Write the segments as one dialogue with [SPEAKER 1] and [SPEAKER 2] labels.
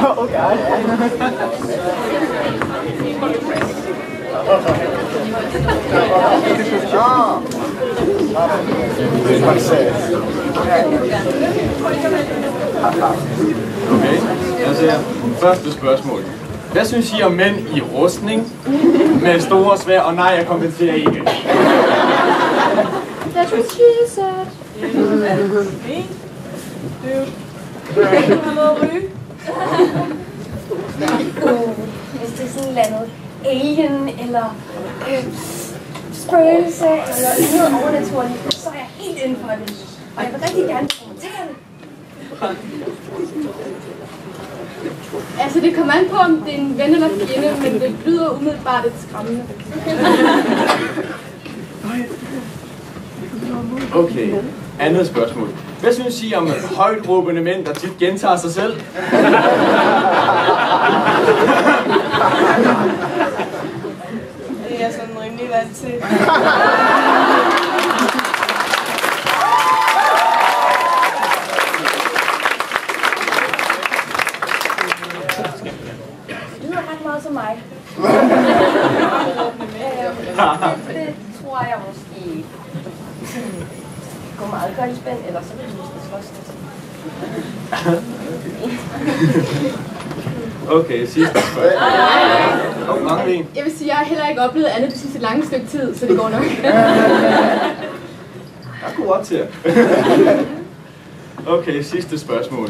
[SPEAKER 1] Oh God.
[SPEAKER 2] Okay, altså første spørgsmål. Hvad synes I om mænd i rustning med store sværd? Og nej, jeg kompenserer ikke.
[SPEAKER 3] That's what she said. Hvis det er sådan et eller andet alien eller spøgelse eller noget overnaturligt, så er jeg helt inden for det. Og jeg vil rigtig gerne kommentere det.
[SPEAKER 4] Altså, det kommer an på, om det er en ven eller fjende, men det lyder umiddelbart lidt skræmmende.
[SPEAKER 2] Okay, andet spørgsmål. Hvad synes I om højtråbende mænd, der tit gentager sig selv?
[SPEAKER 5] Det er jeg sådan rimelig vant til.
[SPEAKER 3] Det lyder ret meget som mig. Det tror jeg måske går meget godt i spænd, eller så vil jeg måske slås lidt.
[SPEAKER 2] Okay, sidste spørgsmål. Mange en.
[SPEAKER 4] Jeg vil sige, jeg har heller ikke oplevet andet det sidste lange stykke tid, så det går nok.
[SPEAKER 2] Jeg kunne op til jer. Okay, sidste spørgsmål.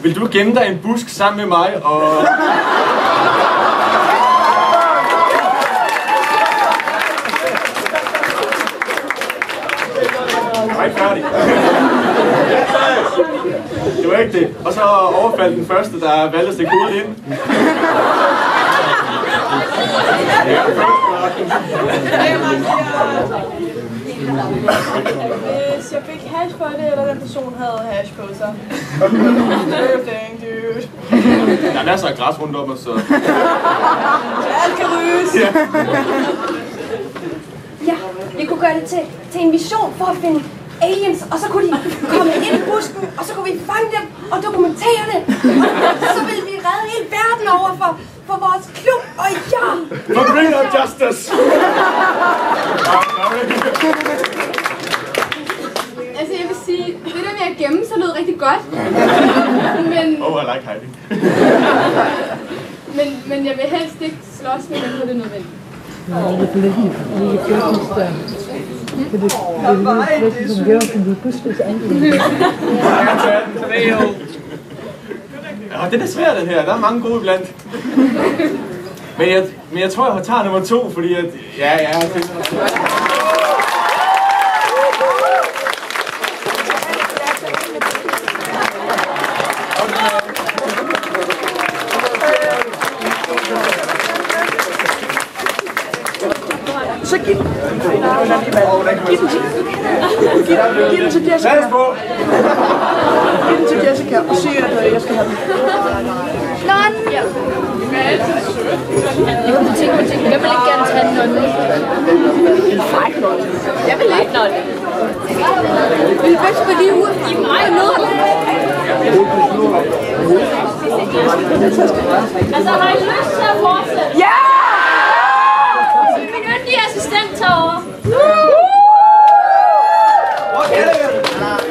[SPEAKER 2] Vil du gemme dig i en busk sammen med mig og... Jeg var ikke færdig. Det var ikke det. Og så overfaldt den første, der valgte at stikke hovedet ind.
[SPEAKER 5] Hvis jeg fik hash på det, eller den person havde hash på sig. Everything, dude.
[SPEAKER 2] Der er masser af græs rundt om os, så...
[SPEAKER 5] Alt kan ryges.
[SPEAKER 2] Ja.
[SPEAKER 3] Ja, vi kunne gøre det til en mission for at finde aliens, og så kunne de komme ind i busken, og så kunne vi fange dem og dokumentere det. Og så ville vi redde hele verden over for vores klub, og ja!
[SPEAKER 2] For greener justice!
[SPEAKER 4] Altså, jeg vil sige, det der med at gemme sig lød rigtig godt. Men,
[SPEAKER 2] Oh, I like hiding.
[SPEAKER 4] men jeg vil helst ikke slås med dem, når det er nødvendigt.
[SPEAKER 2] Ja, det er svært, den her. Der er mange gode iblandt. Men jeg tror, jeg tager nummer 2, fordi at... Ja.
[SPEAKER 1] Så giv den. Giv den til Jessica. Giv den til Jessica og sig, at jeg skal have den.
[SPEAKER 3] Non! Jeg vil ikke gerne tage den.
[SPEAKER 1] En fræk nonne.
[SPEAKER 3] Jeg vil ikke nonne. Vil du bedst på lige ud? I mig nu?
[SPEAKER 6] Altså, har I lyst til at fortsætte?
[SPEAKER 1] Ja!
[SPEAKER 6] Min yndige assistent tager over.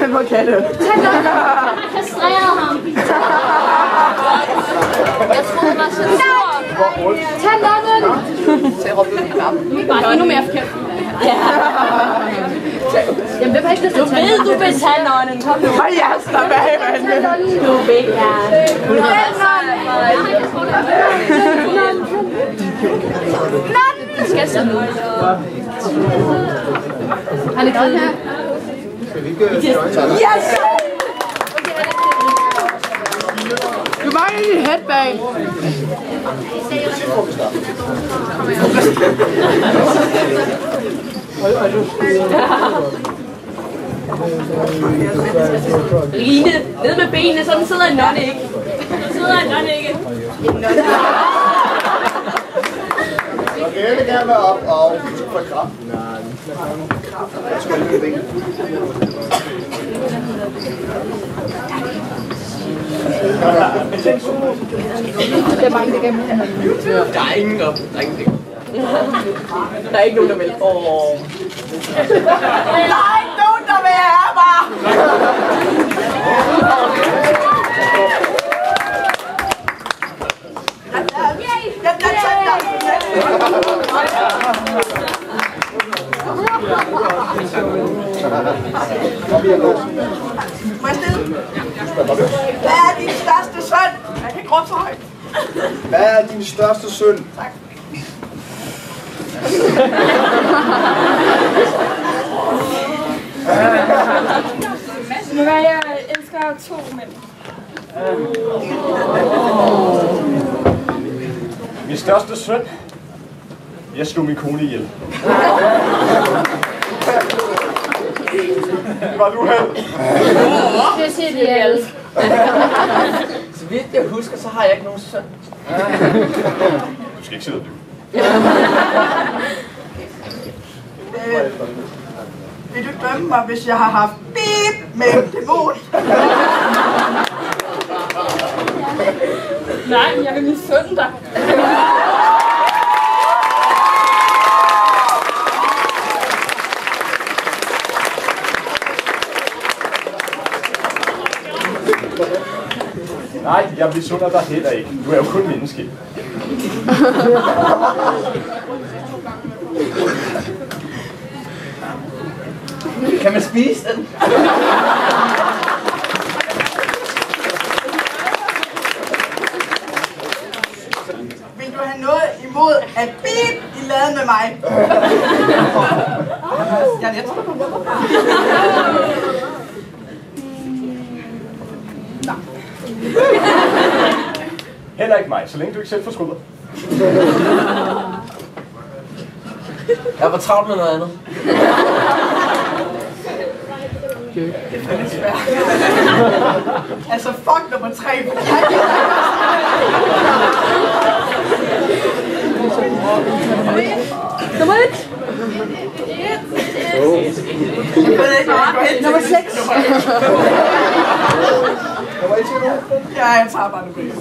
[SPEAKER 1] Hvor kan det?
[SPEAKER 6] Jeg har kastreret ham. Jeg troede, det var så stort.
[SPEAKER 3] Tag nonnen!
[SPEAKER 4] Bare endnu mere forkert.
[SPEAKER 6] Ja.
[SPEAKER 4] Jamen, hvem har ikke lyst til at tage
[SPEAKER 6] Du vil tage nonnen. Kom nu.
[SPEAKER 1] Hold jer, slap af, mand.
[SPEAKER 6] Du vil gerne. Hun har
[SPEAKER 4] Skal jeg sidde nu? Har det givet her?
[SPEAKER 1] Yes! Du mangler lige headbang.
[SPEAKER 6] Line, ned med benene, sådan sidder en nonne ikke. Så sidder en nonne ikke.
[SPEAKER 7] Jeg vil gerne være op og få krab. Jeg skal have en ben.
[SPEAKER 2] Der er ingen op. Der er ingenting.
[SPEAKER 6] Der er ikke nogen, der vil.
[SPEAKER 1] Der er ikke nogen, der vil have mig! Må jeg stille? Hvad er din største synd? Jeg kan ikke råbe så højt.
[SPEAKER 7] Hvad er din største synd?
[SPEAKER 1] Tak.
[SPEAKER 5] Nu er jeg elsker 2 mænd.
[SPEAKER 2] Min største synd. Jeg slog min kone ihjel. Det var du held.
[SPEAKER 6] Det siger de alle.
[SPEAKER 8] Så vidt jeg husker, så har jeg ikke nogen søn.
[SPEAKER 2] Du skal ikke sidde og lyve.
[SPEAKER 1] Vil du dømme mig, hvis jeg har haft bip med en dæmon?
[SPEAKER 5] Nej, jeg vil misunde dig.
[SPEAKER 2] Nej, jeg misunder dig heller ikke. Du er jo kun menneske.
[SPEAKER 8] Kan man spise den?
[SPEAKER 1] Vil du have noget imod at bip i laden med mig? Jeg tror på mig.
[SPEAKER 2] Heller ikke mig, så længe du ikke selv fortryder.
[SPEAKER 8] Jeg var travlt med noget andet.
[SPEAKER 1] Det er fandme svært. Altså, fuck nummer 3.
[SPEAKER 6] Nummer 1.
[SPEAKER 1] Nummer 6.
[SPEAKER 7] Nummer 1 siger du?
[SPEAKER 1] Ja, jeg tager bare nummer 1.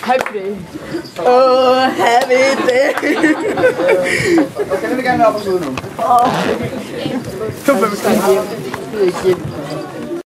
[SPEAKER 6] Happy day.
[SPEAKER 1] Happy day.
[SPEAKER 7] Kan vi gerne op og sidde nu?
[SPEAKER 1] Du vil gerne hjem.